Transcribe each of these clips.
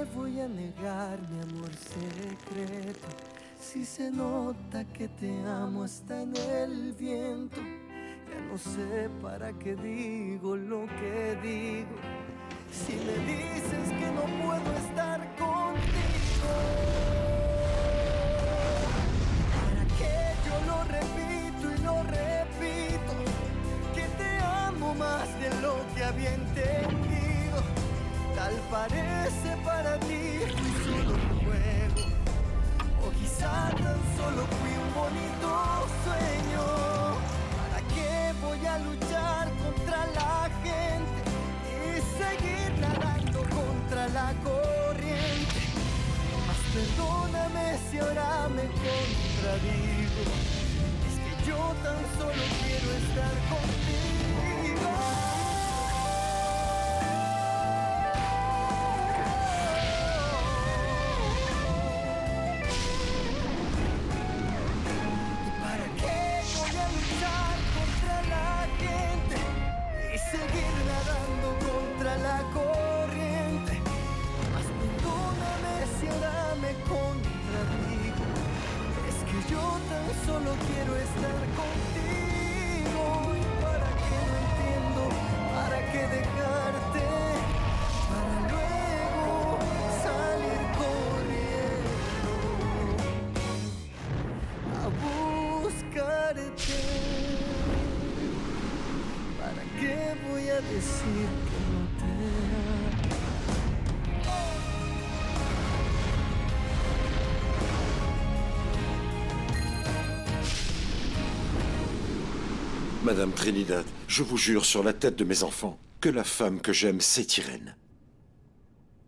voy a negar mi amor secreto? Si se nota que te amo hasta en el viento. Ya no sé para qué digo lo que digo. Si me dices que no puedo estar contigo, ¿para qué yo lo repito y lo repito? Que te amo más de lo que había entendido. Tal parece para ti fui solo un juego, o quizá tan solo fui un bonito sueño. ¿Para qué voy a luchar contra la gente y seguir nadando contra la corriente? Mas perdóname si ahora me contradigo. Es que yo tan solo quiero estar contigo. Seguir nadando contra la corriente. Mas perdóname si ahora me contradigo. Es que yo tan solo quiero estar contigo. Y para qué no entiendo, para qué dejarte, para luego salir corriendo a buscarte. ¿Para qué voy a decir que no te amo? Madame Trinidad, je vous jure sur la tête de mes enfants que la femme que j'aime, c'est Irène.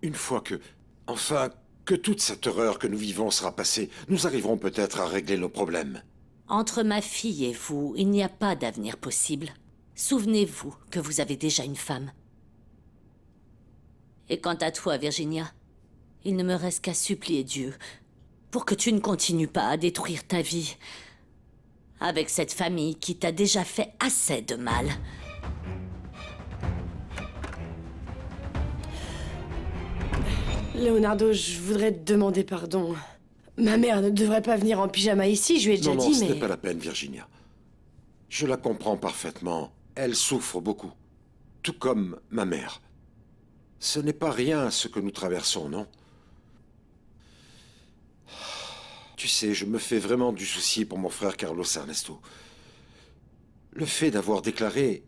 Une fois que, enfin, que toute cette horreur que nous vivons sera passée, nous arriverons peut-être à régler nos problèmes. Entre ma fille et vous, il n'y a pas d'avenir possible. Souvenez-vous que vous avez déjà une femme. Et quant à toi, Virginia, il ne me reste qu'à supplier Dieu pour que tu ne continues pas à détruire ta vie avec cette famille qui t'a déjà fait assez de mal. Leonardo, je voudrais te demander pardon. Ma mère ne devrait pas venir en pyjama ici, je lui ai déjà dit, ce mais... n'est pas la peine, Virginia. Je la comprends parfaitement. Elle souffre beaucoup. Tout comme ma mère. Ce n'est pas rien ce que nous traversons, non? Tu sais, je me fais vraiment du souci pour mon frère Carlos Ernesto. Le fait d'avoir déclaré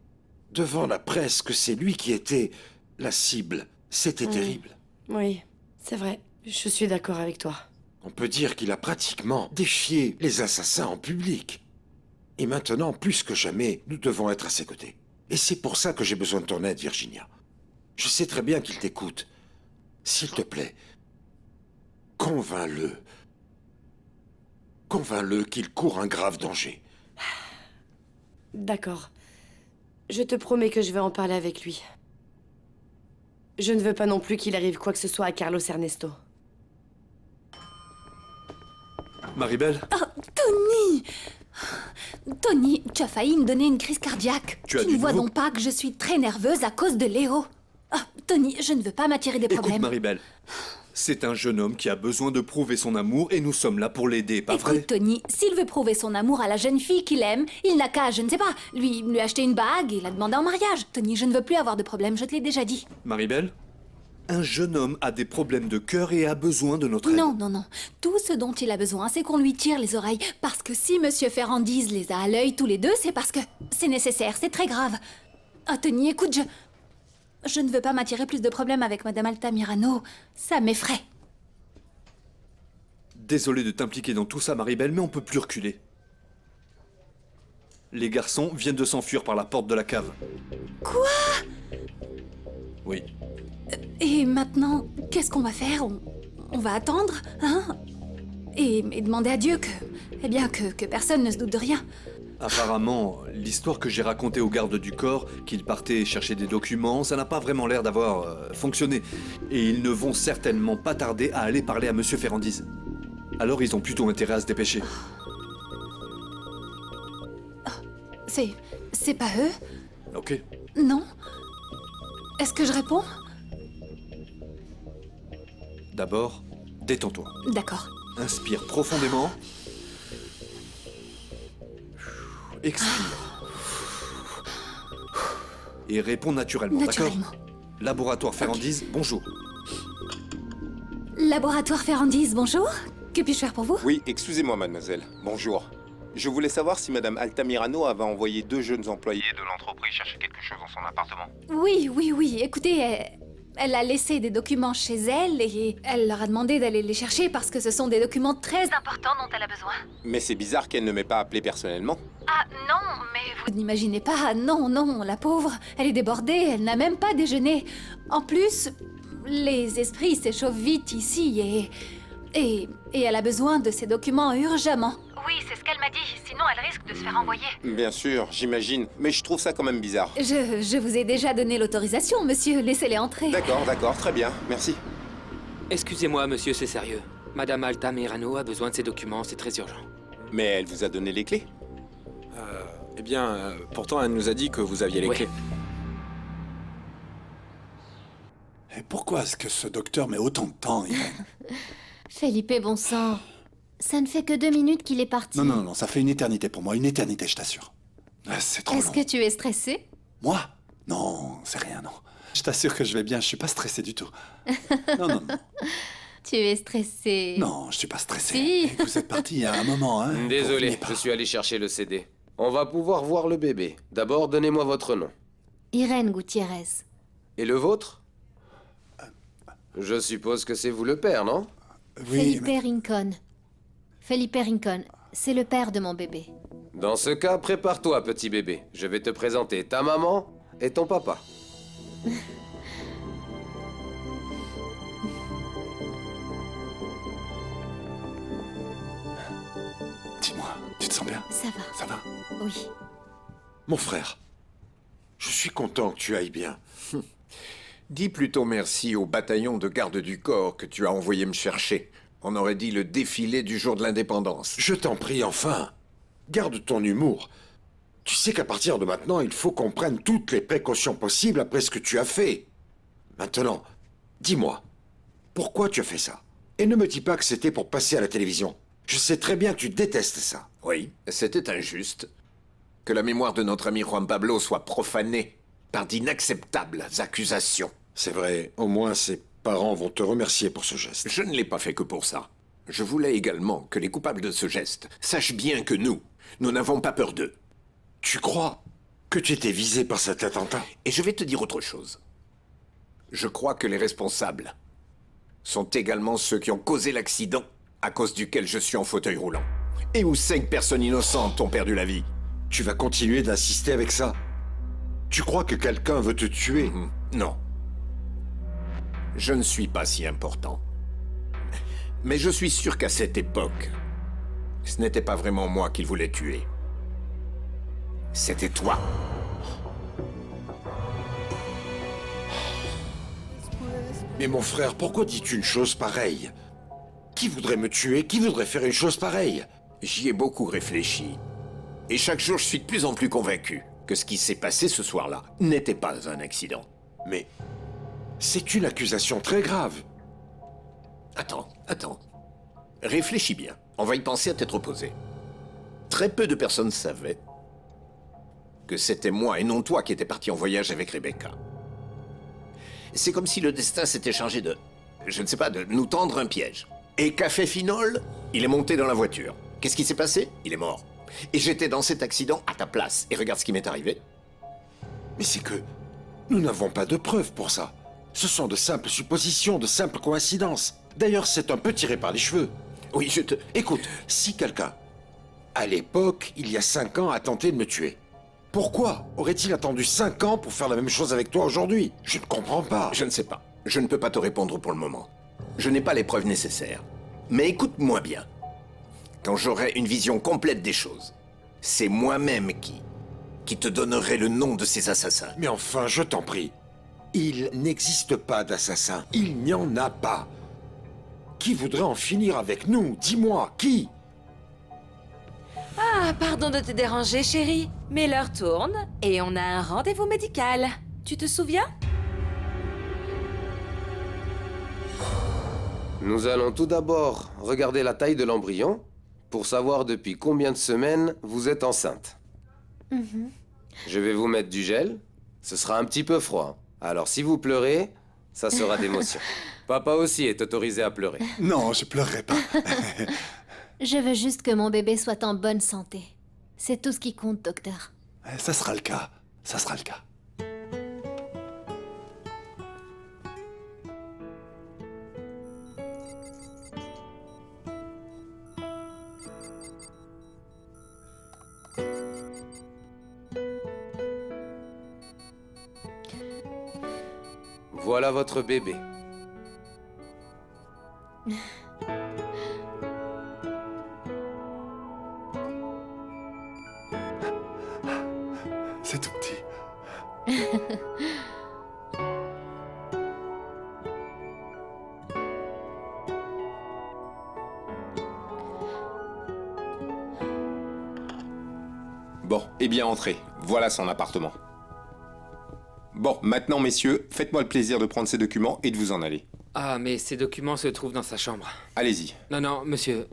devant la presse que c'est lui qui était la cible, c'était terrible. Oui, c'est vrai. Je suis d'accord avec toi. On peut dire qu'il a pratiquement défié les assassins en public. Et maintenant, plus que jamais, nous devons être à ses côtés. Et c'est pour ça que j'ai besoin de ton aide, Virginia. Je sais très bien qu'il t'écoute. S'il te plaît, convainc-le. Convainc-le qu'il court un grave danger. D'accord. Je te promets que je vais en parler avec lui. Je ne veux pas non plus qu'il arrive quoi que ce soit à Carlos Ernesto. Maribel? Oh, Tony! Tony, tu as failli me donner une crise cardiaque. Tu ne vois donc pas que je suis très nerveuse à cause de Léo. Oh, Tony, je ne veux pas m'attirer des problèmes. Écoute, Maribel, c'est un jeune homme qui a besoin de prouver son amour et nous sommes là pour l'aider, pas vrai? Écoute, Tony, s'il veut prouver son amour à la jeune fille qu'il aime, il n'a qu'à, je ne sais pas, lui acheter une bague et la demander en mariage. Tony, je ne veux plus avoir de problème, je te l'ai déjà dit. Maribel, un jeune homme a des problèmes de cœur et a besoin de notre aide. Non, non, non. Tout ce dont il a besoin, c'est qu'on lui tire les oreilles. Parce que si Monsieur Ferrandise les a à l'œil tous les deux, c'est parce que c'est nécessaire, c'est très grave. Ah, Tony, écoute, je ne veux pas m'attirer plus de problèmes avec Madame Altamirano. Ça m'effraie. Désolé de t'impliquer dans tout ça, Maribel, mais on peut plus reculer. Les garçons viennent de s'enfuir par la porte de la cave. Quoi? Oui. Et maintenant, qu'est-ce qu'on va faire? On va attendre, hein? Et demander à Dieu que personne ne se doute de rien. Apparemment, l'histoire que j'ai racontée aux gardes du corps, qu'ils partaient chercher des documents, ça n'a pas vraiment l'air d'avoir fonctionné. Et ils ne vont certainement pas tarder à aller parler à Monsieur Ferrandise. Alors ils ont plutôt intérêt à se dépêcher. C'est pas eux? Ok. Non? Est-ce que je réponds? D'abord, détends-toi. D'accord. Inspire profondément. Expire. Et réponds naturellement, d'accord? Naturellement. Laboratoire Ferrandise, bonjour. Laboratoire Ferrandise, bonjour. Que puis-je faire pour vous? Oui, excusez-moi, mademoiselle. Bonjour. Je voulais savoir si madame Altamirano avait envoyé 2 jeunes employés de l'entreprise chercher quelque chose dans son appartement. Oui. Écoutez, elle a laissé des documents chez elle et elle leur a demandé d'aller les chercher parce que ce sont des documents très importants dont elle a besoin. Mais c'est bizarre qu'elle ne m'ait pas appelé personnellement. Ah non, mais vous n'imaginez pas, non, la pauvre, elle est débordée, elle n'a même pas déjeuné. En plus, les esprits s'échauffent vite ici et elle a besoin de ces documents urgemment. Oui, c'est ce qu'elle m'a dit, sinon elle risque de se faire envoyer. Bien sûr, j'imagine, mais je trouve ça quand même bizarre. Je vous ai déjà donné l'autorisation, monsieur, laissez-les entrer. D'accord, très bien, merci. Excusez-moi, monsieur, c'est sérieux. Madame Altamirano a besoin de ces documents, c'est très urgent. Mais elle vous a donné les clés? Eh bien, pourtant elle nous a dit que vous aviez les Ouais. clés. Et pourquoi est-ce que ce docteur met autant de temps, Irène? Felipe, bon sang. Ça ne fait que 2 minutes qu'il est parti. Non, ça fait une éternité pour moi, une éternité, je t'assure. Ah, c'est trop long. Est-ce que tu es stressé? Moi? Non, c'est rien, non. Je t'assure que je vais bien, je suis pas stressé du tout. Non. Tu es stressé. Non, je suis pas stressé. Si. Et vous êtes parti il y a un moment, hein? Vous Désolé, reveniez pas. je suis allé chercher le CD. On va pouvoir voir le bébé. D'abord, donnez-moi votre nom. Irène Gutiérrez. Et le vôtre? Je suppose que c'est vous le père, non? Oui, Felipe Rincon. Felipe Rincon, c'est le père de mon bébé. Dans ce cas, prépare-toi, petit bébé. Je vais te présenter ta maman et ton papa. Dis-moi, tu te sens bien? Ça va. Ça va? Oui. Mon frère, je suis content que tu ailles bien. Dis plutôt merci au bataillon de garde du corps que tu as envoyé me chercher. On aurait dit le défilé du jour de l'indépendance. Je t'en prie, enfin. Garde ton humour. Tu sais qu'à partir de maintenant, il faut qu'on prenne toutes les précautions possibles après ce que tu as fait. Maintenant, dis-moi, pourquoi tu as fait ça? Et ne me dis pas que c'était pour passer à la télévision. Je sais très bien que tu détestes ça. Oui, c'était injuste. Que la mémoire de notre ami Juan Pablo soit profanée par d'inacceptables accusations. C'est vrai, au moins ses parents vont te remercier pour ce geste. Je ne l'ai pas fait que pour ça. Je voulais également que les coupables de ce geste sachent bien que nous n'avons pas peur d'eux. Tu crois que tu étais visé par cet attentat? Et je vais te dire autre chose. Je crois que les responsables sont également ceux qui ont causé l'accident à cause duquel je suis en fauteuil roulant. Et où 5 personnes innocentes ont perdu la vie. Tu vas continuer d'insister avec ça? Tu crois que quelqu'un veut te tuer? Non. Je ne suis pas si important. Mais je suis sûr qu'à cette époque, ce n'était pas vraiment moi qu'il voulait tuer. C'était toi. Mais mon frère, pourquoi dis-tu une chose pareille? Qui voudrait me tuer? Qui voudrait faire une chose pareille? J'y ai beaucoup réfléchi. Et chaque jour, je suis de plus en plus convaincu que ce qui s'est passé ce soir-là n'était pas un accident. Mais c'est une accusation très grave. Attends. Réfléchis bien. On va y penser à tête reposée. Très peu de personnes savaient que c'était moi et non toi qui étais parti en voyage avec Rebecca. C'est comme si le destin s'était chargé de nous tendre un piège. Et qu'a fait Finol? Il est monté dans la voiture. Qu'est-ce qui s'est passé? Il est mort. Et j'étais dans cet accident à ta place. Et regarde ce qui m'est arrivé. Mais c'est que nous n'avons pas de preuves pour ça. Ce sont de simples suppositions, de simples coïncidences. D'ailleurs, c'est un peu tiré par les cheveux. Oui, Écoute, si quelqu'un, à l'époque, il y a 5 ans, a tenté de me tuer, pourquoi aurait-il attendu 5 ans pour faire la même chose avec toi aujourd'hui? Je ne comprends pas. Je ne sais pas. Je ne peux pas te répondre pour le moment. Je n'ai pas les preuves nécessaires. Mais écoute-moi bien. Quand j'aurai une vision complète des choses, c'est moi-même qui te donnerai le nom de ces assassins. Mais enfin, je t'en prie. Il n'existe pas d'assassin. Il n'y en a pas. Qui voudrait en finir avec nous? Dis-moi, qui? Ah, pardon de te déranger, chérie, mais l'heure tourne et on a un rendez-vous médical. Tu te souviens? Nous allons tout d'abord regarder la taille de l'embryon pour savoir depuis combien de semaines vous êtes enceinte. Je vais vous mettre du gel. Ce sera un petit peu froid. Alors si vous pleurez, ça sera d'émotion. Papa aussi est autorisé à pleurer. Non, je pleurerai pas. Je veux juste que mon bébé soit en bonne santé. C'est tout ce qui compte, docteur. Ça sera le cas. Ça sera le cas. Voilà votre bébé. C'est tout petit. Bon, eh bien entrez. Voilà son appartement. Bon, maintenant messieurs, faites-moi le plaisir de prendre ces documents et de vous en aller. Ah, mais ces documents se trouvent dans sa chambre. Allez-y. Non, non, monsieur.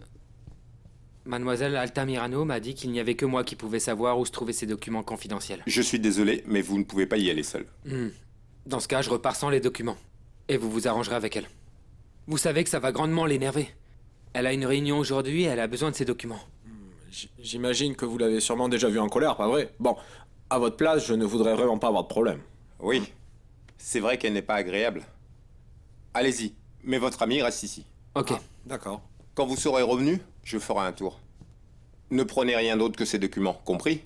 Mademoiselle Altamirano m'a dit qu'il n'y avait que moi qui pouvais savoir où se trouvaient ces documents confidentiels. Je suis désolé, mais vous ne pouvez pas y aller seul. Dans ce cas, je repars sans les documents. Et vous vous arrangerez avec elle. Vous savez que ça va grandement l'énerver. Elle a une réunion aujourd'hui et elle a besoin de ces documents. J'imagine que vous l'avez sûrement déjà vu en colère, pas vrai? Bon, à votre place, je ne voudrais vraiment pas avoir de problème. Oui, c'est vrai qu'elle n'est pas agréable. Allez-y, mais votre ami reste ici. Ok. D'accord. Quand vous serez revenu, je ferai un tour. Ne prenez rien d'autre que ces documents, compris?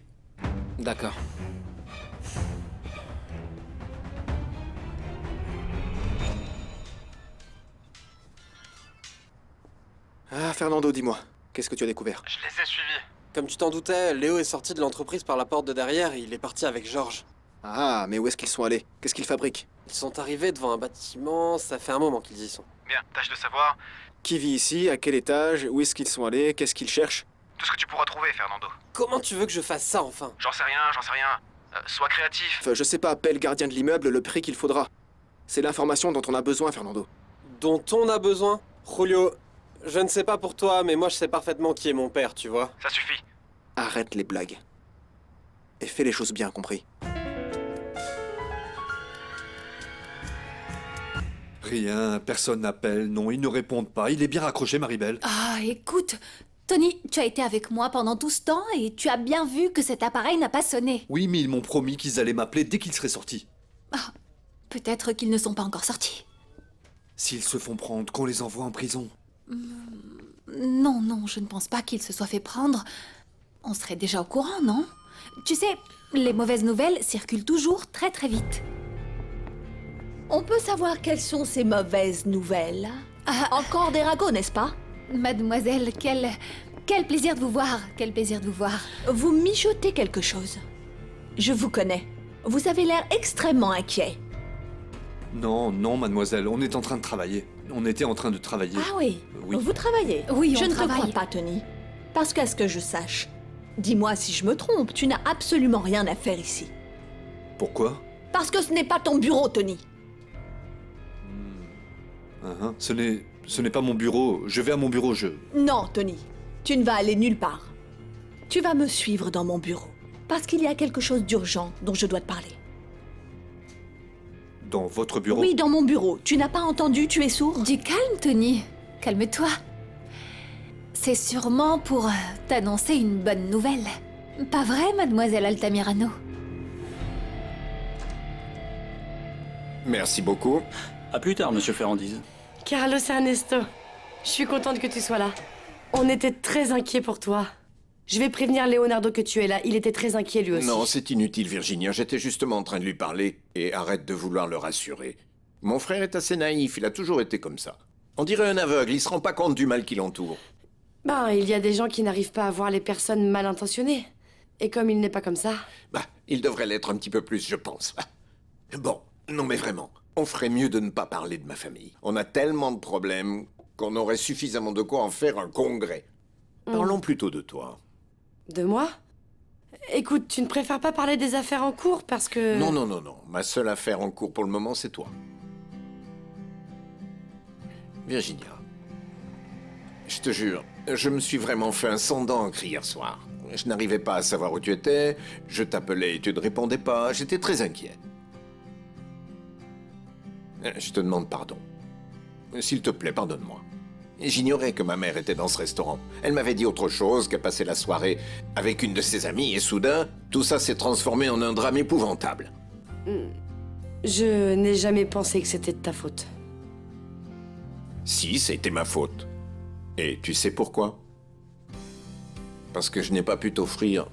D'accord. Ah, Fernando, dis-moi, qu'est-ce que tu as découvert? Je les ai suivis. Comme tu t'en doutais, Léo est sorti de l'entreprise par la porte de derrière et il est parti avec Georges. Ah, mais où est-ce qu'ils sont allés? Qu'est-ce qu'ils fabriquent? Ils sont arrivés devant un bâtiment, ça fait un moment qu'ils y sont. Bien, tâche de savoir Qui vit ici? À quel étage? Où est-ce qu'ils sont allés? Qu'est-ce qu'ils cherchent? tout ce que tu pourras trouver, Fernando. Comment tu veux que je fasse ça, enfin? J'en sais rien. Sois créatif. Je sais pas, appelle le gardien de l'immeuble le prix qu'il faudra. C'est l'information dont on a besoin, Fernando. Dont on a besoin? Julio, je ne sais pas pour toi, mais moi je sais parfaitement qui est mon père, tu vois. Ça suffit. Arrête les blagues. Et fais les choses bien, compris? Rien, personne n'appelle, non, ils ne répondent pas. Il est bien raccroché, Maribel. Ah, écoute, Tony, tu as été avec moi pendant tout ce temps et tu as bien vu que cet appareil n'a pas sonné. Oui, mais ils m'ont promis qu'ils allaient m'appeler dès qu'ils seraient sortis. Ah, peut-être qu'ils ne sont pas encore sortis. S'ils se font prendre, qu'on les envoie en prison. Non, non, je ne pense pas qu'ils se soient fait prendre. On serait déjà au courant, non? Tu sais, les mauvaises nouvelles circulent toujours très très vite. On peut savoir quelles sont ces mauvaises nouvelles? Encore des ragots, n'est-ce pas? Mademoiselle, quel plaisir de vous voir, quel plaisir de vous voir. Vous mijotez quelque chose. Je vous connais. Vous avez l'air extrêmement inquiet. Non, non, mademoiselle, on est en train de travailler. On était en train de travailler. Ah oui, Oui. Vous travaillez? Oui, on Je ne te travaille. crois pas, Tony. Parce qu'à ce que je sache, dis-moi si je me trompe, tu n'as absolument rien à faire ici. Pourquoi? Parce que ce n'est pas ton bureau, Tony. Ce n'est pas mon bureau. Je vais à mon bureau, Non, Tony, tu ne vas aller nulle part. Tu vas me suivre dans mon bureau. Parce qu'il y a quelque chose d'urgent dont je dois te parler. Dans votre bureau? Oui, dans mon bureau. Tu n'as pas entendu? Tu es sourd? Du calme, Tony. Calme-toi. C'est sûrement pour t'annoncer une bonne nouvelle. Pas vrai, mademoiselle Altamirano? Merci beaucoup. À plus tard, monsieur Ferrandise. Carlos Ernesto, je suis contente que tu sois là. On était très inquiets pour toi. Je vais prévenir Leonardo que tu es là. Il était très inquiet lui aussi. Non, c'est inutile, Virginia. J'étais justement en train de lui parler. Et arrête de vouloir le rassurer. Mon frère est assez naïf. Il a toujours été comme ça. On dirait un aveugle. Il se rend pas compte du mal qui l'entoure. Ben, il y a des gens qui n'arrivent pas à voir les personnes mal intentionnées. Et comme il n'est pas comme ça... Bah, il devrait l'être un petit peu plus, je pense. Bon, non mais vraiment. On ferait mieux de ne pas parler de ma famille. On a tellement de problèmes qu'on aurait suffisamment de quoi en faire un congrès. Parlons plutôt de toi. De moi? Écoute, tu ne préfères pas parler des affaires en cours parce que... Non, non, non, non. Ma seule affaire en cours pour le moment, c'est toi. Virginia, Je te jure, je me suis vraiment fait un sang d'encre hier soir. Je n'arrivais pas à savoir où tu étais, je t'appelais et tu ne répondais pas, j'étais très inquiet. Je te demande pardon. S'il te plaît, pardonne-moi. J'ignorais que ma mère était dans ce restaurant. Elle m'avait dit autre chose, qu'elle passait la soirée avec une de ses amies, et soudain, tout ça s'est transformé en un drame épouvantable. Je n'ai jamais pensé que c'était de ta faute. Si, c'était ma faute. Et tu sais pourquoi? Parce que je n'ai pas pu t'offrir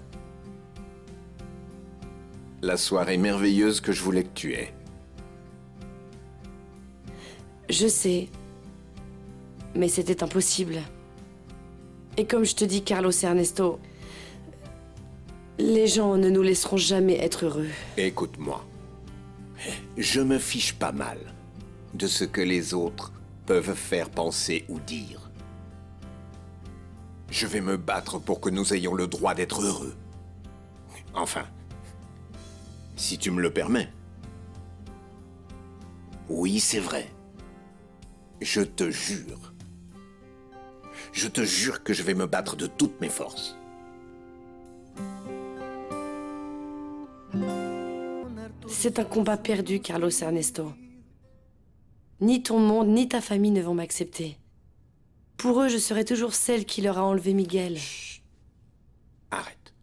la soirée merveilleuse que je voulais que tu aies. Je sais. Mais c'était impossible. Et comme je te dis, Carlos et Ernesto, les gens ne nous laisseront jamais être heureux. Écoute-moi. Je me fiche pas mal de ce que les autres peuvent faire penser ou dire. Je vais me battre pour que nous ayons le droit d'être heureux. Enfin, si tu me le permets. Oui, c'est vrai. Je te jure. Je te jure que je vais me battre de toutes mes forces. C'est un combat perdu, Carlos et Ernesto. Ni ton monde, ni ta famille ne vont m'accepter. Pour eux, je serai toujours celle qui leur a enlevé Miguel. Chut. Arrête.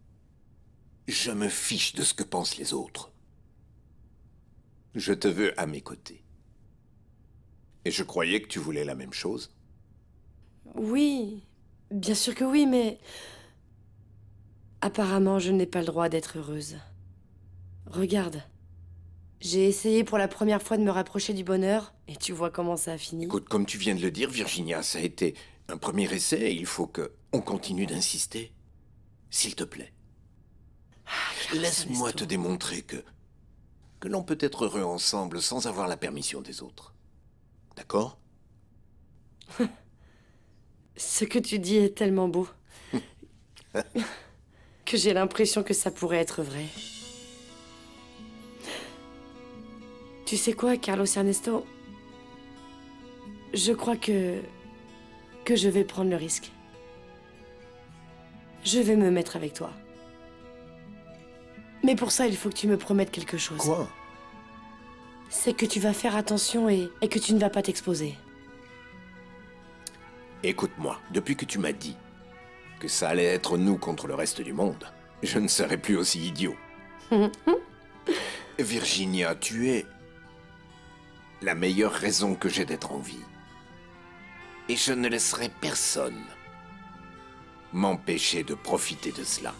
Je me fiche de ce que pensent les autres. Je te veux à mes côtés. Et je croyais que tu voulais la même chose. Oui, bien sûr que oui, mais... Apparemment, je n'ai pas le droit d'être heureuse. Regarde. J'ai essayé pour la première fois de me rapprocher du bonheur, et tu vois comment ça a fini. Écoute, comme tu viens de le dire, Virginia, ça a été un premier essai et il faut que on continue d'insister. S'il te plaît. Laisse-moi te démontrer que l'on peut être heureux ensemble sans avoir la permission des autres. D'accord? Ce que tu dis est tellement beau que j'ai l'impression que ça pourrait être vrai. Tu sais quoi, Carlos Ernesto? Je crois que je vais prendre le risque. Je vais me mettre avec toi. Mais pour ça, il faut que tu me promettes quelque chose. Quoi? C'est que tu vas faire attention et que tu ne vas pas t'exposer. Écoute-moi, depuis que tu m'as dit que ça allait être nous contre le reste du monde, je ne serai plus aussi idiot. Virginia, tu es la meilleure raison que j'ai d'être en vie. Et je ne laisserai personne m'empêcher de profiter de cela.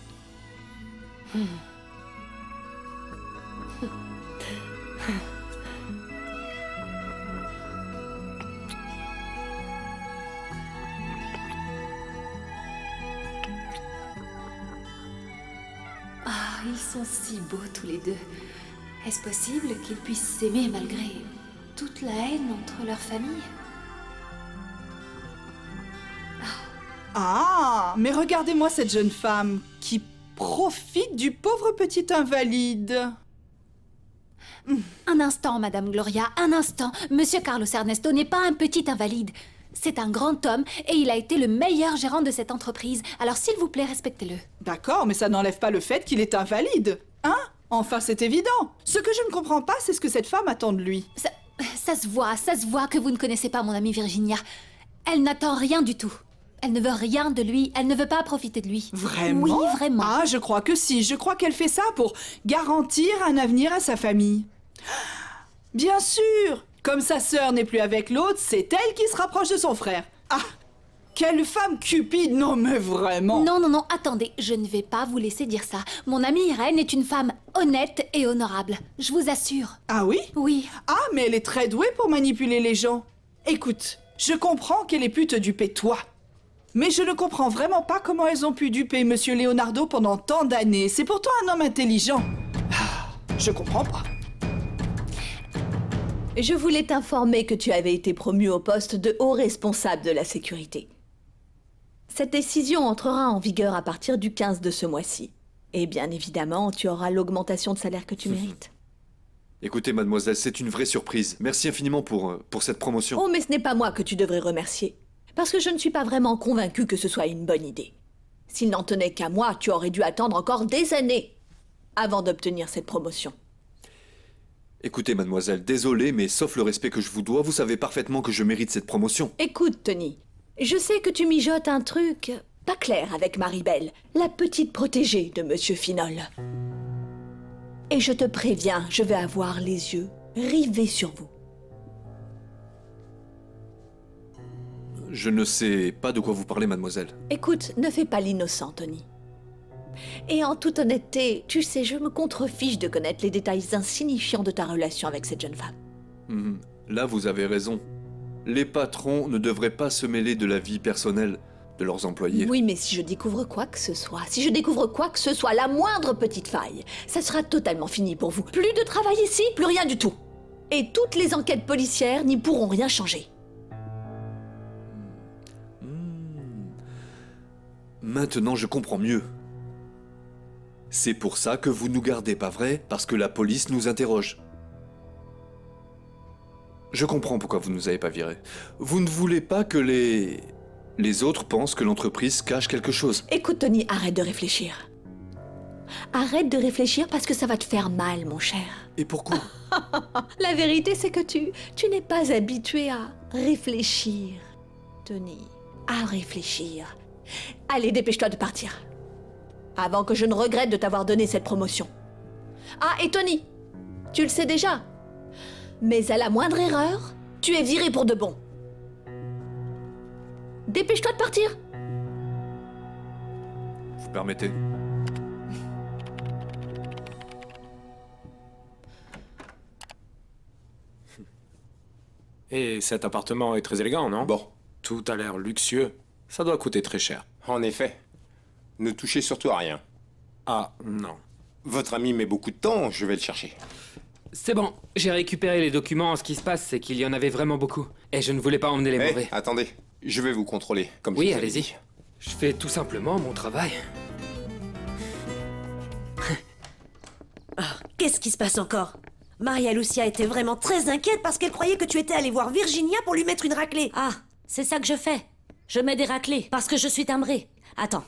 Ah, ils sont si beaux tous les deux. Est-ce possible qu'ils puissent s'aimer malgré toute la haine entre leurs familles? Ah, mais regardez-moi cette jeune femme qui profite du pauvre petit invalide. Un instant, Madame Gloria, un instant. Monsieur Carlos Ernesto n'est pas un petit invalide. C'est un grand homme et il a été le meilleur gérant de cette entreprise. Alors s'il vous plaît, respectez-le. D'accord, mais ça n'enlève pas le fait qu'il est invalide. Hein? Enfin, c'est évident. Ce que je ne comprends pas, c'est ce que cette femme attend de lui. Ça se voit que vous ne connaissez pas mon amie Virginia. Elle n'attend rien du tout. Elle ne veut rien de lui, elle ne veut pas profiter de lui. Vraiment? Oui, vraiment. Ah, je crois que si. Je crois qu'elle fait ça pour garantir un avenir à sa famille. Bien sûr! Comme sa sœur n'est plus avec l'autre, c'est elle qui se rapproche de son frère. Ah! Quelle femme cupide! Non, mais vraiment! Non, attendez, je ne vais pas vous laisser dire ça. Mon amie Irène est une femme honnête et honorable. Je vous assure. Ah oui? Oui. Ah, mais elle est très douée pour manipuler les gens. Écoute, je comprends qu'elle ait pu te duper toi. Mais je ne comprends vraiment pas comment elles ont pu duper Monsieur Leonardo pendant tant d'années. C'est pourtant un homme intelligent. Ah, je comprends pas. Je voulais t'informer que tu avais été promu au poste de haut responsable de la sécurité. Cette décision entrera en vigueur à partir du 15 de ce mois-ci. Et bien évidemment, tu auras l'augmentation de salaire que tu mérites. Écoutez, mademoiselle, c'est une vraie surprise. Merci infiniment pour cette promotion. Oh, mais ce n'est pas moi que tu devrais remercier. Parce que je ne suis pas vraiment convaincue que ce soit une bonne idée. S'il n'en tenait qu'à moi, tu aurais dû attendre encore des années avant d'obtenir cette promotion. Écoutez, mademoiselle, désolé, mais sauf le respect que je vous dois, vous savez parfaitement que je mérite cette promotion. Écoute, Tony, je sais que tu mijotes un truc pas clair avec Maribel, la petite protégée de Monsieur Finol. Et je te préviens, je vais avoir les yeux rivés sur vous. Je ne sais pas de quoi vous parlez, mademoiselle. Écoute, ne fais pas l'innocent, Tony. Et en toute honnêteté, tu sais, je me contrefiche de connaître les détails insignifiants de ta relation avec cette jeune femme. Là, vous avez raison. Les patrons ne devraient pas se mêler de la vie personnelle de leurs employés. Oui, mais si je découvre quoi que ce soit, la moindre petite faille, ça sera totalement fini pour vous. Plus de travail ici, plus rien du tout. Et toutes les enquêtes policières n'y pourront rien changer. Maintenant, je comprends mieux. C'est pour ça que vous nous gardez, pas vrai? Parce que la police nous interroge. Je comprends pourquoi vous ne nous avez pas virés. Vous ne voulez pas que les autres pensent que l'entreprise cache quelque chose. Écoute, Tony, arrête de réfléchir. Arrête de réfléchir parce que ça va te faire mal, mon cher. Et pourquoi? La vérité, c'est que tu n'es pas habitué à réfléchir, Tony. À réfléchir. Allez, dépêche-toi de partir. Avant que je ne regrette de t'avoir donné cette promotion. Ah, et Tony, tu le sais déjà. Mais à la moindre erreur, tu es viré pour de bon. Dépêche-toi de partir. Vous permettez? Et cet appartement est très élégant, non? Bon. Tout a l'air luxueux. Ça doit coûter très cher. En effet. Ne touchez surtout à rien. Ah, non. Votre ami met beaucoup de temps, je vais le chercher. C'est bon, j'ai récupéré les documents. Ce qui se passe, c'est qu'il y en avait vraiment beaucoup. Et je ne voulais pas emmener les mauvais. Attendez, je vais vous contrôler, comme Oui, je vous avais allez-y. dit. Je fais tout simplement mon travail. Qu'est-ce qui se passe encore? Maria Lucia était vraiment très inquiète parce qu'elle croyait que tu étais allé voir Virginia pour lui mettre une raclée. Ah, c'est ça que je fais. Je mets des raclées parce que je suis timbrée. Attends.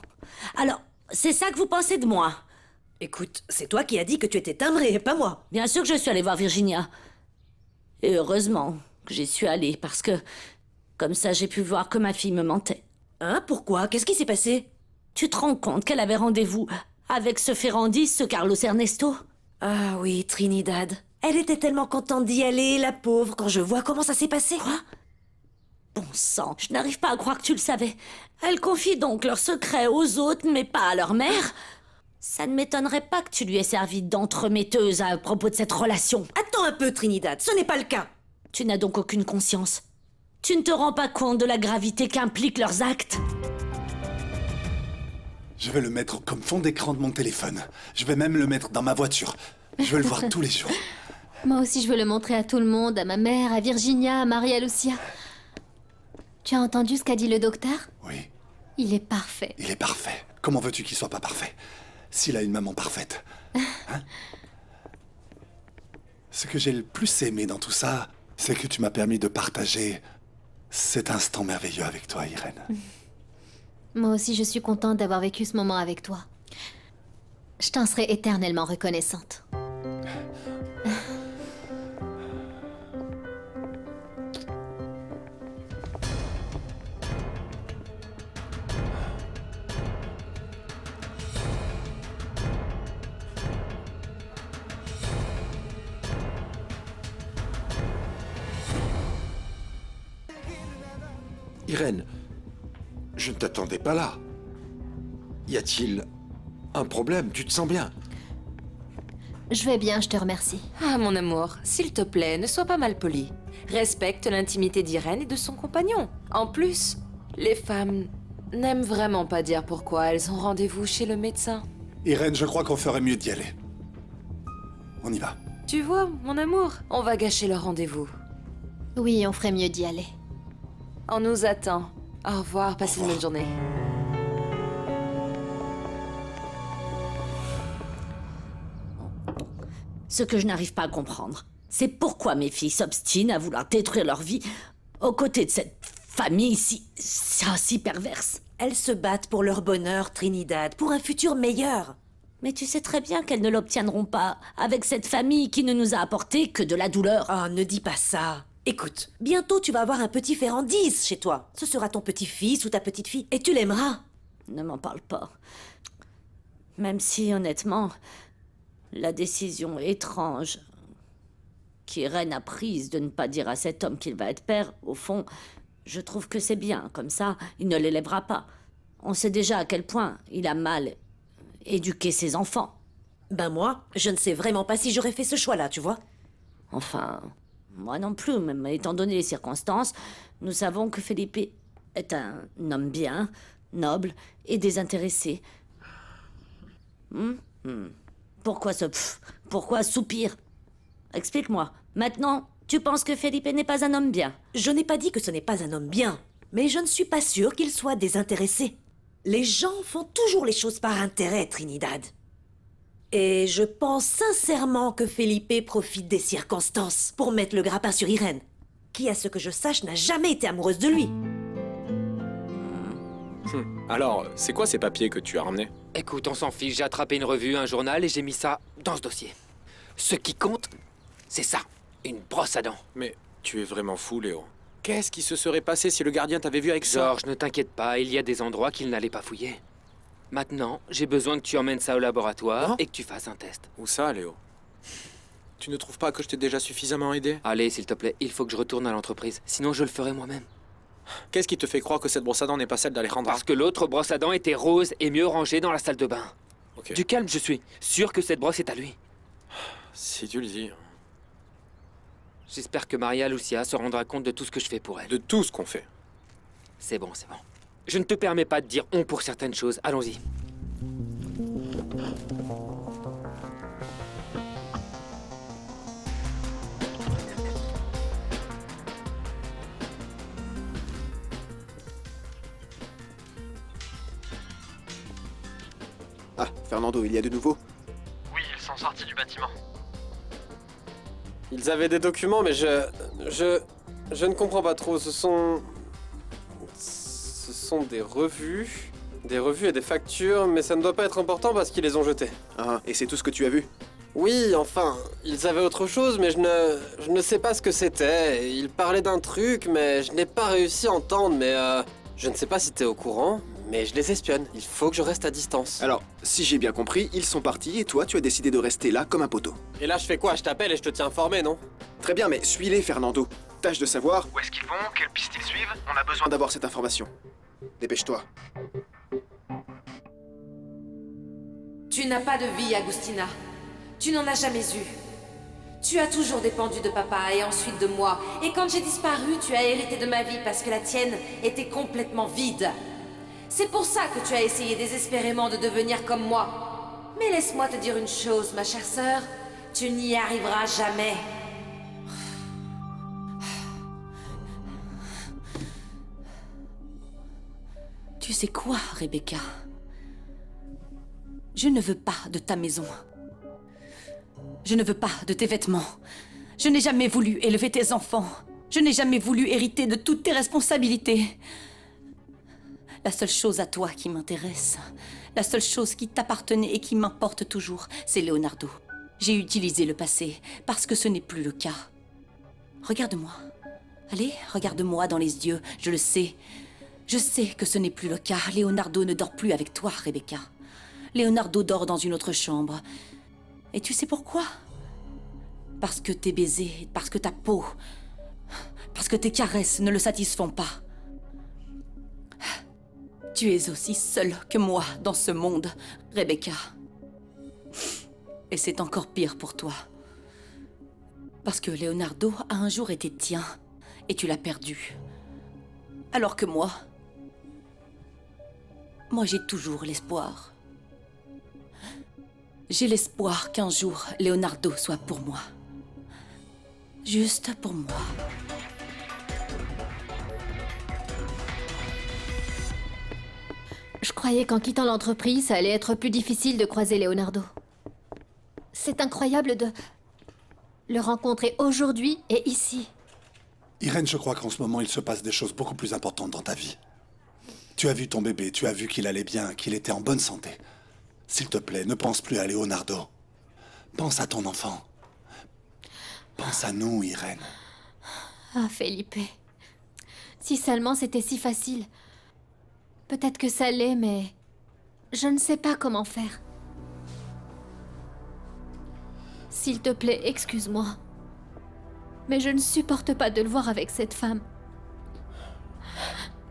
Alors, c'est ça que vous pensez de moi? Écoute, c'est toi qui as dit que tu étais timbrée, pas moi. Bien sûr que je suis allée voir Virginia. Et heureusement que j'y suis allée parce que... Comme ça, j'ai pu voir que ma fille me mentait. Hein? Pourquoi? Qu'est-ce qui s'est passé? Tu te rends compte qu'elle avait rendez-vous avec ce Ferrandis, ce Carlos Ernesto? Ah oui, Trinidad. Elle était tellement contente d'y aller, la pauvre, quand je vois comment ça s'est passé. Quoi? Bon sang, je n'arrive pas à croire que tu le savais. Elle confie donc leurs secrets aux autres, mais pas à leur mère? Ça ne m'étonnerait pas que tu lui aies servi d'entremetteuse à propos de cette relation. Attends un peu, Trinidad, ce n'est pas le cas. Tu n'as donc aucune conscience. Tu ne te rends pas compte de la gravité qu'impliquent leurs actes? Je vais le mettre comme fond d'écran de mon téléphone. Je vais même le mettre dans ma voiture. Je veux le voir tous les jours. Moi aussi, je veux le montrer à tout le monde, à ma mère, à Virginia, à Maria Lucia. Tu as entendu ce qu'a dit le docteur? Oui. Il est parfait. Il est parfait. Comment veux-tu qu'il soit pas parfait? S'il a une maman parfaite. Hein? Ce que j'ai le plus aimé dans tout ça, c'est que tu m'as permis de partager cet instant merveilleux avec toi, Irène. Moi aussi, je suis contente d'avoir vécu ce moment avec toi. Je t'en serai éternellement reconnaissante. Irène, je ne t'attendais pas là. Y a-t-il un problème? Tu te sens bien? Je vais bien, je te remercie. Ah, mon amour, s'il te plaît, ne sois pas mal poli. Respecte l'intimité d'Irène et de son compagnon. En plus, les femmes n'aiment vraiment pas dire pourquoi elles ont rendez-vous chez le médecin. Irène, je crois qu'on ferait mieux d'y aller. On y va. Tu vois, mon amour, on va gâcher le rendez-vous. Oui, on ferait mieux d'y aller. On nous attend. Au revoir, passez une bonne journée. Ce que je n'arrive pas à comprendre, c'est pourquoi mes filles s'obstinent à vouloir détruire leur vie aux côtés de cette famille si perverse. Elles se battent pour leur bonheur, Trinidad, pour un futur meilleur. Mais tu sais très bien qu'elles ne l'obtiendront pas avec cette famille qui ne nous a apporté que de la douleur. Oh, ne dis pas ça. Écoute, bientôt tu vas avoir un petit Ferrandis chez toi. Ce sera ton petit-fils ou ta petite-fille, et tu l'aimeras. Ne m'en parle pas. Même si, honnêtement, la décision étrange qu'Irène a prise de ne pas dire à cet homme qu'il va être père, au fond, je trouve que c'est bien. Comme ça, il ne l'élèvera pas. On sait déjà à quel point il a mal éduqué ses enfants. Ben moi, je ne sais vraiment pas si j'aurais fait ce choix-là, tu vois. Enfin, moi non plus, même étant donné les circonstances, nous savons que Felipe est un homme bien, noble et désintéressé. Pourquoi ce pff? Pourquoi soupir? Explique-moi. Maintenant, tu penses que Felipe n'est pas un homme bien? Je n'ai pas dit que ce n'est pas un homme bien, mais je ne suis pas sûre qu'il soit désintéressé. Les gens font toujours les choses par intérêt, Trinidad. Et je pense sincèrement que Felipe profite des circonstances pour mettre le grappin sur Irène, qui, à ce que je sache, n'a jamais été amoureuse de lui. Alors, c'est quoi ces papiers que tu as ramenés? Écoute, on s'en fiche, j'ai attrapé une revue, un journal et j'ai mis ça dans ce dossier. Ce qui compte, c'est ça, une brosse à dents. Mais tu es vraiment fou, Léo. Qu'est-ce qui se serait passé si le gardien t'avait vu avec ça? George, ne t'inquiète pas, il y a des endroits qu'il n'allait pas fouiller. Maintenant, j'ai besoin que tu emmènes ça au laboratoire et que tu fasses un test. Où ça, Léo? Tu ne trouves pas que je t'ai déjà suffisamment aidé? Allez, s'il te plaît, il faut que je retourne à l'entreprise, sinon je le ferai moi-même. Qu'est-ce qui te fait croire que cette brosse à dents n'est pas celle d'Alejandra? Parce que l'autre brosse à dents était rose et mieux rangée dans la salle de bain. Ok. Du calme, je suis sûr que cette brosse est à lui. Si tu le dis. J'espère que Maria Lucia se rendra compte de tout ce que je fais pour elle. De tout ce qu'on fait. C'est bon, c'est bon. Je ne te permets pas de dire on pour certaines choses. Allons-y. Ah, Fernando, il y a de nouveau? Oui, ils sont sortis du bâtiment. Ils avaient des documents, mais je ne comprends pas trop. Ce sont des revues. Des revues et des factures, mais ça ne doit pas être important parce qu'ils les ont jetées. Ah, et c'est tout ce que tu as vu? Oui, enfin, ils avaient autre chose, mais je ne sais pas ce que c'était. Ils parlaient d'un truc, mais je n'ai pas réussi à entendre, mais je ne sais pas si t'es au courant, mais je les espionne. Il faut que je reste à distance. Alors, si j'ai bien compris, ils sont partis et toi, tu as décidé de rester là comme un poteau. Et là, je fais quoi? Je t'appelle et je te tiens informé, non? Très bien, mais suis-les, Fernando. Tâche de savoir Où est-ce qu'ils vont? Quelle piste ils suivent? On a besoin d'avoir cette information. Dépêche-toi. Tu n'as pas de vie, Agustina. Tu n'en as jamais eu. Tu as toujours dépendu de papa et ensuite de moi. Et quand j'ai disparu, tu as hérité de ma vie parce que la tienne était complètement vide. C'est pour ça que tu as essayé désespérément de devenir comme moi. Mais laisse-moi te dire une chose, ma chère sœur. Tu n'y arriveras jamais. Tu sais quoi, Rebecca? Je ne veux pas de ta maison. Je ne veux pas de tes vêtements. Je n'ai jamais voulu élever tes enfants. Je n'ai jamais voulu hériter de toutes tes responsabilités. La seule chose à toi qui m'intéresse, la seule chose qui t'appartenait et qui m'importe toujours, c'est Leonardo. J'ai utilisé le passé parce que ce n'est plus le cas. Regarde-moi. Allez, regarde-moi dans les yeux, je le sais. Je sais que ce n'est plus le cas. Leonardo ne dort plus avec toi, Rebecca. Leonardo dort dans une autre chambre. Et tu sais pourquoi? Parce que tes baisers, parce que ta peau, parce que tes caresses ne le satisfont pas. Tu es aussi seule que moi dans ce monde, Rebecca. Et c'est encore pire pour toi. Parce que Leonardo a un jour été tien, et tu l'as perdu. Alors que moi, j'ai toujours l'espoir. J'ai l'espoir qu'un jour, Leonardo soit pour moi. Juste pour moi. Je croyais qu'en quittant l'entreprise, ça allait être plus difficile de croiser Leonardo. C'est incroyable de le rencontrer aujourd'hui et ici. Irène, je crois qu'en ce moment, il se passe des choses beaucoup plus importantes dans ta vie. Tu as vu ton bébé, tu as vu qu'il allait bien, qu'il était en bonne santé. S'il te plaît, ne pense plus à Leonardo. Pense à ton enfant. Pense à nous, Irène. Ah, Felipe. Si seulement c'était si facile. Peut-être que ça l'est, mais je ne sais pas comment faire. S'il te plaît, excuse-moi. Mais je ne supporte pas de le voir avec cette femme.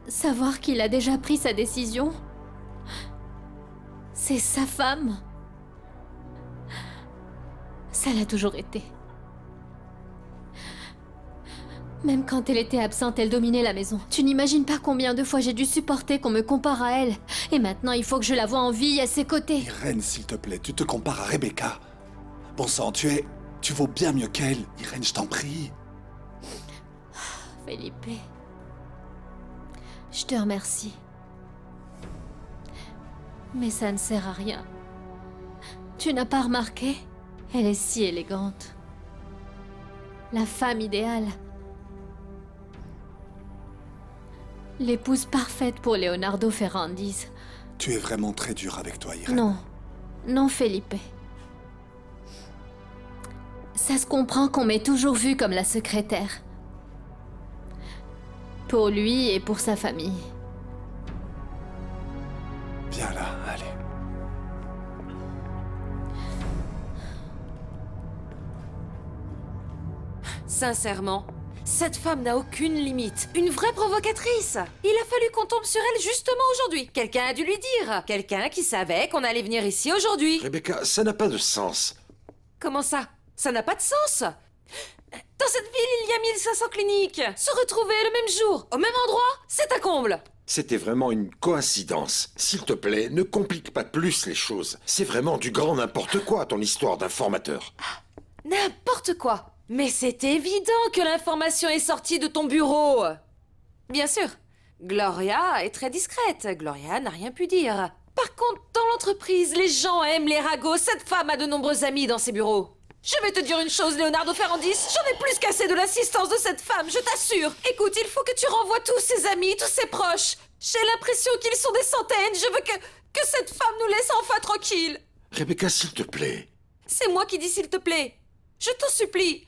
Savoir qu'il a déjà pris sa décision. C'est sa femme. Ça l'a toujours été. Même quand elle était absente, elle dominait la maison. Tu n'imagines pas combien de fois j'ai dû supporter qu'on me compare à elle. Et maintenant, il faut que je la voie en vie à ses côtés. Irène, s'il te plaît, tu te compares à Rebecca. Bon sang, tu vaux bien mieux qu'elle. Irène, je t'en prie. Felipe. Je te remercie. Mais ça ne sert à rien. Tu n'as pas remarqué? Elle est si élégante. La femme idéale. L'épouse parfaite pour Leonardo Ferrandis. Tu es vraiment très dur avec toi, Irène. Non. Non, Felipe. Ça se comprend qu'on m'ait toujours vue comme la secrétaire. Pour lui et pour sa famille. Viens là, allez. Sincèrement, cette femme n'a aucune limite. Une vraie provocatrice. Il a fallu qu'on tombe sur elle justement aujourd'hui. Quelqu'un a dû lui dire. Quelqu'un qui savait qu'on allait venir ici aujourd'hui. Rebecca, ça n'a pas de sens. Comment ça? Ça n'a pas de sens. Dans cette ville, il y a 1500 cliniques. Se retrouver le même jour, au même endroit, c'est un comble. C'était vraiment une coïncidence. S'il te plaît, ne complique pas plus les choses. C'est vraiment du grand n'importe quoi, ton histoire d'informateur. N'importe quoi. Mais c'est évident que l'information est sortie de ton bureau. Bien sûr, Gloria est très discrète. Gloria n'a rien pu dire. Par contre, dans l'entreprise, les gens aiment les ragots. Cette femme a de nombreux amis dans ses bureaux. Je vais te dire une chose, Leonardo Ferrandis, j'en ai plus qu'assez de l'assistance de cette femme, je t'assure. Écoute, il faut que tu renvoies tous ses amis, tous ses proches. J'ai l'impression qu'ils sont des centaines, je veux que cette femme nous laisse enfin tranquilles. Rebecca, s'il te plaît. C'est moi qui dis s'il te plaît. Je t'en supplie.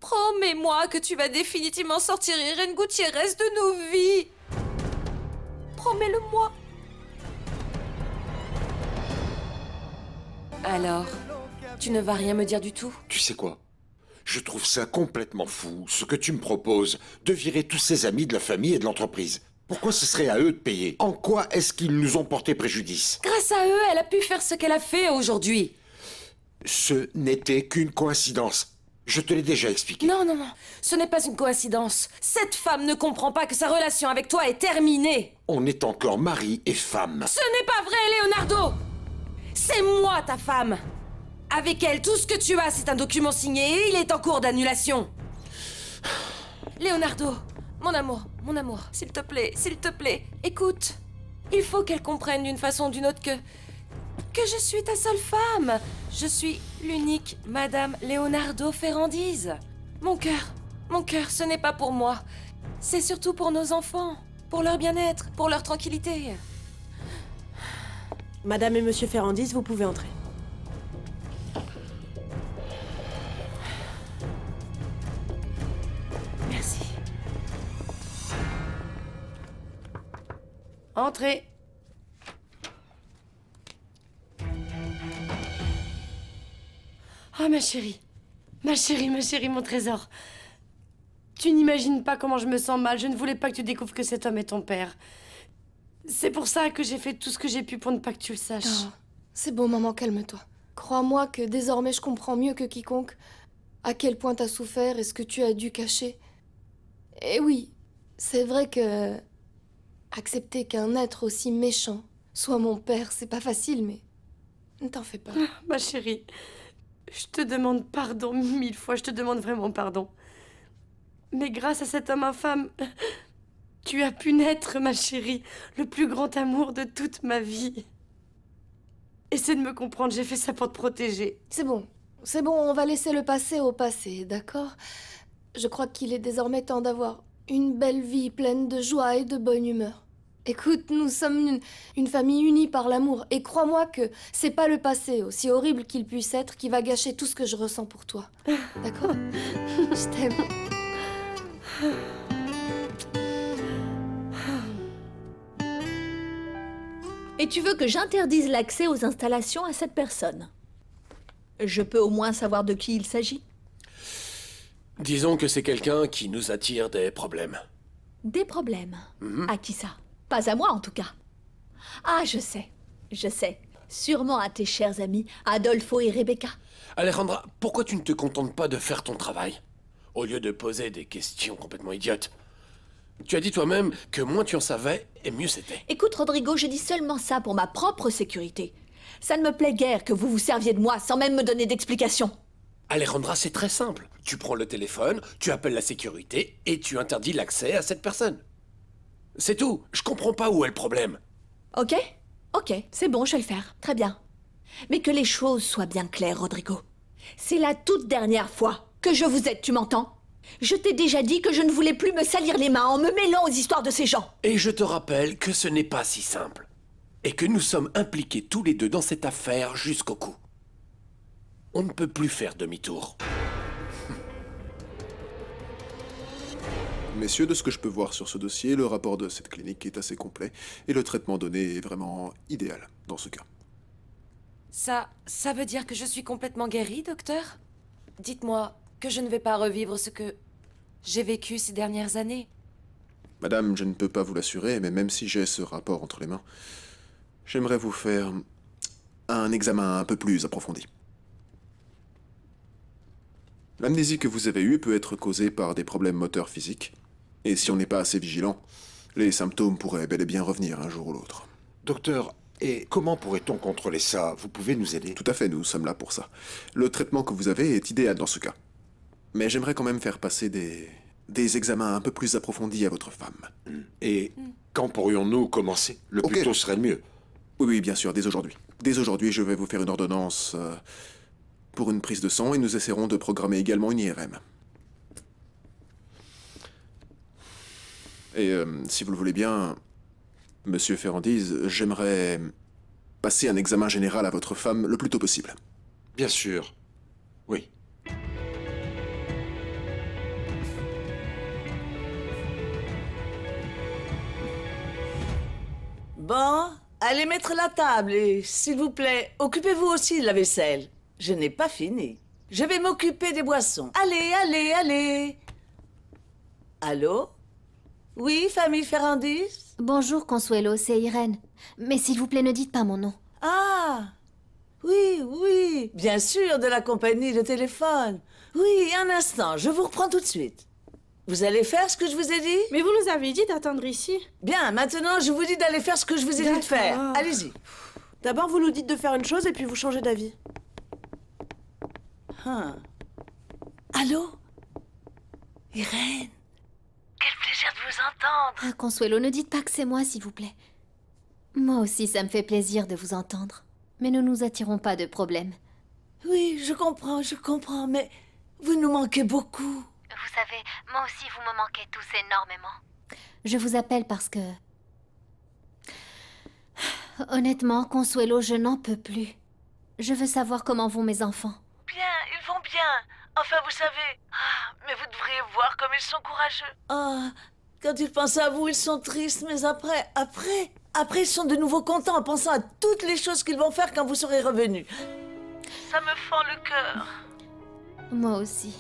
Promets-moi que tu vas définitivement sortir Irène Gutiérrez de nos vies. Promets-le-moi. Alors, tu ne vas rien me dire du tout? Tu sais quoi? Je trouve ça complètement fou, ce que tu me proposes, de virer tous ses amis de la famille et de l'entreprise. Pourquoi ce serait à eux de payer? En quoi est-ce qu'ils nous ont porté préjudice? Grâce à eux, elle a pu faire ce qu'elle a fait aujourd'hui. Ce n'était qu'une coïncidence. Je te l'ai déjà expliqué. Non, ce n'est pas une coïncidence. Cette femme ne comprend pas que sa relation avec toi est terminée. On est encore mari et femme. Ce n'est pas vrai, Leonardo! C'est moi, ta femme! Avec elle, tout ce que tu as, c'est un document signé et il est en cours d'annulation. Leonardo, mon amour, s'il te plaît, écoute. Il faut qu'elle comprenne d'une façon ou d'une autre que je suis ta seule femme. Je suis l'unique Madame Leonardo Ferrandis. Mon cœur, ce n'est pas pour moi. C'est surtout pour nos enfants, pour leur bien-être, pour leur tranquillité. Madame et Monsieur Ferrandis, vous pouvez entrer. Merci. Entrez. Oh, ma chérie, mon trésor. Tu n'imagines pas comment je me sens mal. Je ne voulais pas que tu découvres que cet homme est ton père. C'est pour ça que j'ai fait tout ce que j'ai pu pour ne pas que tu le saches. Oh, c'est bon, maman, calme-toi. Crois-moi que désormais je comprends mieux que quiconque à quel point t'as souffert et ce que tu as dû cacher. Et oui, c'est vrai que accepter qu'un être aussi méchant soit mon père, c'est pas facile, mais ne t'en fais pas. Ah, ma chérie, je te demande pardon 1000 fois, je te demande vraiment pardon. Mais grâce à cet homme infâme, tu as pu naître, ma chérie, le plus grand amour de toute ma vie. Essaie de me comprendre, j'ai fait ça pour te protéger. C'est bon, on va laisser le passé au passé, d'accord? Je crois qu'il est désormais temps d'avoir une belle vie pleine de joie et de bonne humeur. Écoute, nous sommes une famille unie par l'amour, et crois-moi que c'est pas le passé, aussi horrible qu'il puisse être, qui va gâcher tout ce que je ressens pour toi. D'accord? Je t'aime. Et tu veux que j'interdise l'accès aux installations à cette personne? Je peux au moins savoir de qui il s'agit? Disons que c'est quelqu'un qui nous attire des problèmes. Des problèmes? À qui ça? Pas à moi, en tout cas. Ah, je sais. Sûrement à tes chers amis, Adolfo et Rebecca. Alejandra, pourquoi tu ne te contentes pas de faire ton travail, au lieu de poser des questions complètement idiotes? Tu as dit toi-même que moins tu en savais, et mieux c'était. Écoute, Rodrigo, je dis seulement ça pour ma propre sécurité. Ça ne me plaît guère que vous vous serviez de moi sans même me donner d'explication. Alejandra, c'est très simple. Tu prends le téléphone, tu appelles la sécurité, et tu interdis l'accès à cette personne. C'est tout. Je comprends pas où est le problème. Ok, c'est bon, je vais le faire. Très bien. Mais que les choses soient bien claires, Rodrigo. C'est la toute dernière fois que je vous aide, tu m'entends? Je t'ai déjà dit que je ne voulais plus me salir les mains en me mêlant aux histoires de ces gens. Et je te rappelle que ce n'est pas si simple. Et que nous sommes impliqués tous les deux dans cette affaire jusqu'au cou. On ne peut plus faire demi-tour. Messieurs, de ce que je peux voir sur ce dossier, le rapport de cette clinique est assez complet et le traitement donné est vraiment idéal dans ce cas. Ça veut dire que je suis complètement guérie, docteur? Dites-moi que je ne vais pas revivre ce que j'ai vécu ces dernières années. Madame, je ne peux pas vous l'assurer, mais même si j'ai ce rapport entre les mains, j'aimerais vous faire un examen un peu plus approfondi. L'amnésie que vous avez eue peut être causée par des problèmes moteurs physiques. Et si on n'est pas assez vigilant, les symptômes pourraient bel et bien revenir un jour ou l'autre. Docteur, et comment pourrait-on contrôler ça? Vous pouvez nous aider? Tout à fait, nous sommes là pour ça. Le traitement que vous avez est idéal dans ce cas. Mais j'aimerais quand même faire passer des examens un peu plus approfondis à votre femme. Et quand pourrions-nous commencer? Le plus tôt serait le mieux. Oui, bien sûr, dès aujourd'hui. Dès aujourd'hui, je vais vous faire une ordonnance pour une prise de sang et nous essaierons de programmer également une IRM. Et si vous le voulez bien, Monsieur Ferrandise, j'aimerais passer un examen général à votre femme le plus tôt possible. Bien sûr. Oui. Bon, allez mettre la table et, s'il vous plaît, occupez-vous aussi de la vaisselle. Je n'ai pas fini. Je vais m'occuper des boissons. Allez. Allô? Oui, famille Ferrandis? Bonjour, Consuelo, c'est Irène. Mais s'il vous plaît, ne dites pas mon nom. Ah! Oui, bien sûr, de la compagnie de téléphone. Oui, un instant, je vous reprends tout de suite. Vous allez faire ce que je vous ai dit? Mais vous nous avez dit d'attendre ici. Bien, maintenant, je vous dis d'aller faire ce que je vous ai dit de faire. Allez-y. D'abord, vous nous dites de faire une chose et puis vous changez d'avis. Allô? Irène? Quel plaisir de vous entendre. Ah, Consuelo, ne dites pas que c'est moi, s'il vous plaît. Moi aussi, ça me fait plaisir de vous entendre. Mais ne nous attirons pas de problème. Oui, je comprends, mais vous nous manquez beaucoup. Vous savez, moi aussi, vous me manquez tous énormément. Je vous appelle parce que... Honnêtement, Consuelo, je n'en peux plus. Je veux savoir comment vont mes enfants. Bien, ils vont bien. Enfin, vous savez... Ah, mais vous devriez voir comme ils sont courageux. Ah, quand ils pensent à vous, ils sont tristes, mais après, ils sont de nouveau contents en pensant à toutes les choses qu'ils vont faire quand vous serez revenus. Ça me fend le cœur. Moi aussi.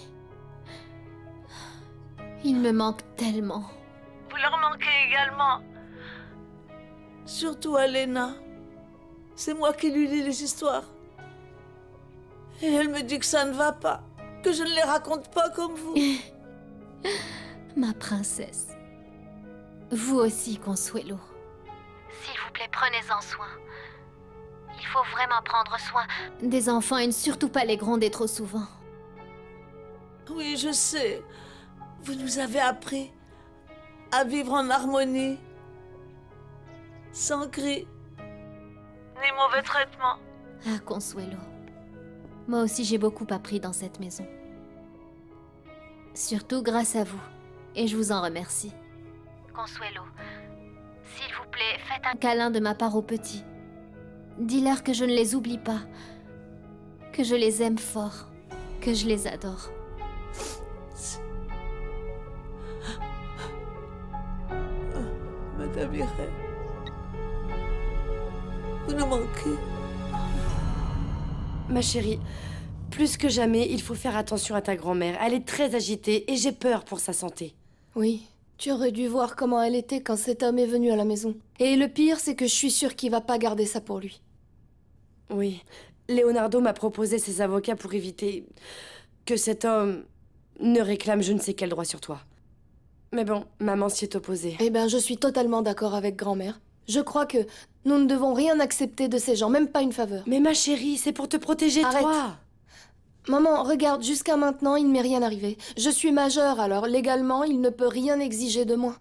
Il me manque tellement. Vous leur manquez également. Surtout à Lena. C'est moi qui lui lis les histoires. Et elle me dit que ça ne va pas, que je ne les raconte pas comme vous. Ma princesse. Vous aussi, Consuelo. S'il vous plaît, prenez-en soin. Il faut vraiment prendre soin des enfants et ne surtout pas les gronder trop souvent. Oui, je sais. Vous nous avez appris à vivre en harmonie, sans cris, ni mauvais traitements. Ah, Consuelo. Moi aussi, j'ai beaucoup appris dans cette maison. Surtout grâce à vous. Et je vous en remercie. Consuelo, s'il vous plaît, faites un câlin de ma part aux petits. Dis-leur que je ne les oublie pas. Que je les aime fort. Que je les adore. Madame Irène, vous nous manquez. Ma chérie, plus que jamais, il faut faire attention à ta grand-mère. Elle est très agitée et j'ai peur pour sa santé. Oui, tu aurais dû voir comment elle était quand cet homme est venu à la maison. Et le pire, c'est que je suis sûre qu'il va pas garder ça pour lui. Oui, Leonardo m'a proposé ses avocats pour éviter que cet homme ne réclame je ne sais quel droit sur toi. Mais bon, maman s'y est opposée. Eh ben, je suis totalement d'accord avec grand-mère. Je crois que nous ne devons rien accepter de ces gens, même pas une faveur. Mais ma chérie, c'est pour te protéger, Arrête. toi. Maman, regarde, jusqu'à maintenant, il ne m'est rien arrivé. Je suis majeure, alors légalement, il ne peut rien exiger de moi.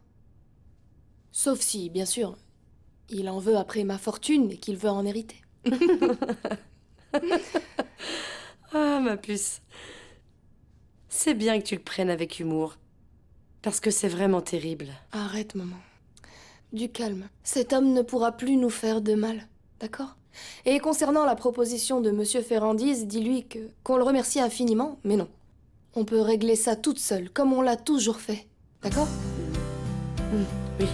Sauf si, bien sûr, il en veut après ma fortune et qu'il veut en hériter. Ah, ma puce. C'est bien que tu le prennes avec humour. Parce que c'est vraiment terrible. Arrête, maman. Du calme. Cet homme ne pourra plus nous faire de mal, d'accord? Et concernant la proposition de Monsieur Ferrandise, dis-lui qu'on le remercie infiniment, mais non. On peut régler ça toute seule, comme on l'a toujours fait, d'accord? Oui.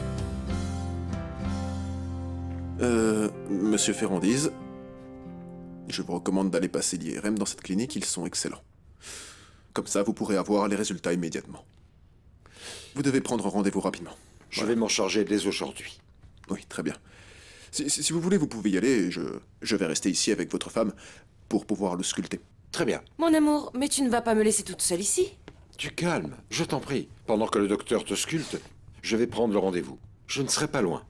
Monsieur Ferrandise, je vous recommande d'aller passer l'IRM dans cette clinique, ils sont excellents. Comme ça, vous pourrez avoir les résultats immédiatement. Vous devez prendre rendez-vous rapidement. Je vais m'en charger dès aujourd'hui. Oui, très bien. Si vous voulez, vous pouvez y aller et je vais rester ici avec votre femme pour pouvoir le sculpter. Très bien. Mon amour, mais tu ne vas pas me laisser toute seule ici? Du calme, je t'en prie. Pendant que le docteur te sculpte, je vais prendre le rendez-vous. Je ne serai pas loin.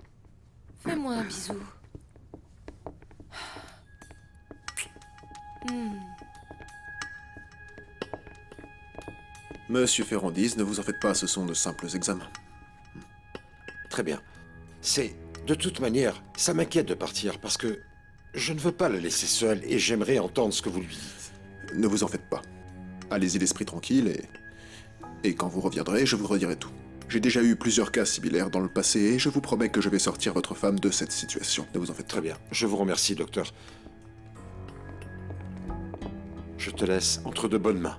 Fais-moi un bisou. Monsieur Ferrandise, ne vous en faites pas, ce sont de simples examens. Très bien. De toute manière, ça m'inquiète de partir parce que je ne veux pas le laisser seul et j'aimerais entendre ce que vous lui dites. Ne vous en faites pas. Allez-y l'esprit tranquille et quand vous reviendrez, je vous redirai tout. J'ai déjà eu plusieurs cas similaires dans le passé et je vous promets que je vais sortir votre femme de cette situation. Ne vous en faites pas. Très bien. Je vous remercie, docteur. Je te laisse entre de bonnes mains.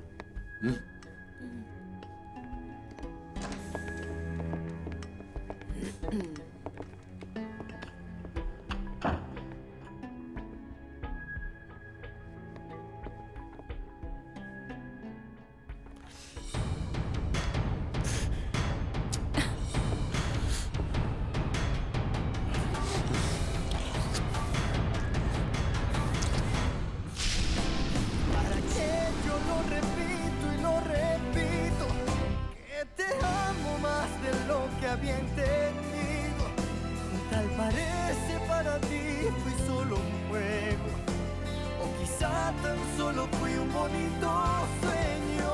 había entendido. Tal parece para ti fui solo un juego, o quizá tan solo fui un bonito sueño.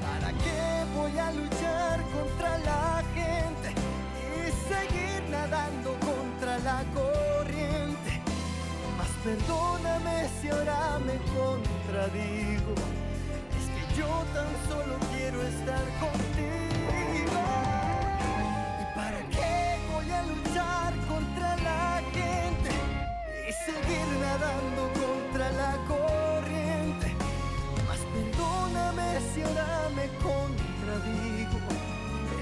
¿Para qué voy a luchar contra la gente y seguir nadando contra la corriente? Mas perdóname si ahora me contradigo, es que yo tan solo quiero estar contigo. ¿Y para qué voy a luchar contra la gente y seguir nadando contra la corriente? Mas perdóname si ahora me contradigo,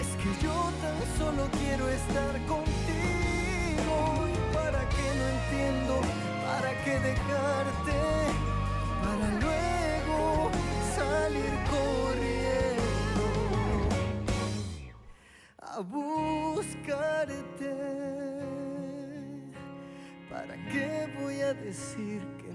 es que yo tan solo quiero estar contigo. ¿Y para qué no entiendo? ¿Para qué dejarte? Para luego salir corriendo a buscarte. ¿Para qué voy a decir que